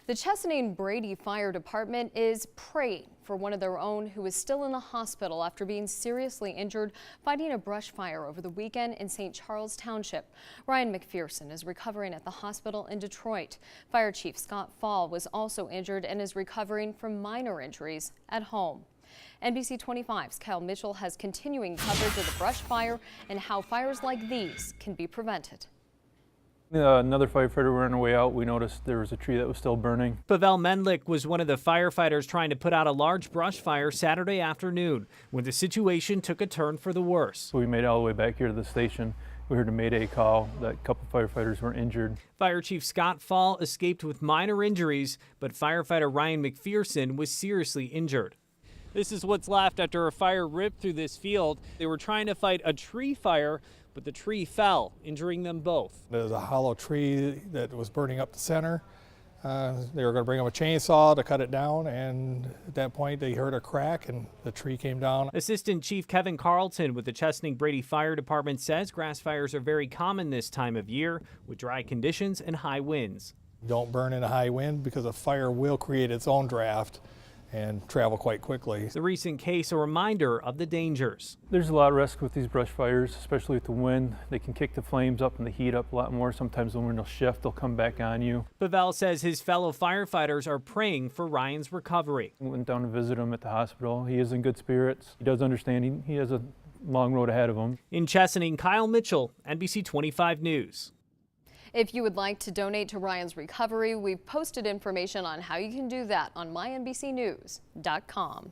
The Chesaning Brady Fire Department is praying for one of their own who is still in the hospital after being seriously injured fighting a brush fire over the weekend in St. Charles Township. Ryan McPherson is recovering at the hospital in Detroit. Fire Chief Scott Fall was also injured and is recovering from minor injuries at home. NBC 25's Kyle Mitchell has continuing coverage of the brush fire and how fires like these can be prevented. Another firefighter were on our way out. We noticed there was a tree that was still burning. Pavel Mendlik was one of the firefighters trying to put out a large brush fire Saturday afternoon when the situation took a turn for the worse. So we made it all the way back here to the station. We heard a mayday call that a couple firefighters were injured. Fire Chief Scott Fall escaped with minor injuries, but firefighter Ryan McPherson was seriously injured. This is what's left after a fire ripped through this field. They were trying to fight a tree fire, but the tree fell, injuring them both. There's a hollow tree that was burning up the center. They were going to bring up a chainsaw to cut it down, and at that point they heard a crack and the tree came down. Assistant Chief Kevin Carlton with the Chesaning Brady Fire Department says grass fires are very common this time of year with dry conditions and high winds. Don't burn in a high wind because a fire will create its own draft and travel quite quickly. The recent case a reminder of the dangers. There's a lot of risk with these brush fires, especially with the wind. They can kick the flames up and the heat up a lot more. Sometimes when they'll shift, they'll come back on you. Pavel says his fellow firefighters are praying for Ryan's recovery. We went down to visit him at the hospital. He is in good spirits. He does understand he has a long road ahead of him. In Chesaning, Kyle Mitchell, NBC 25 News. If you would like to donate to Ryan's recovery, we've posted information on how you can do that on mynbcnews.com.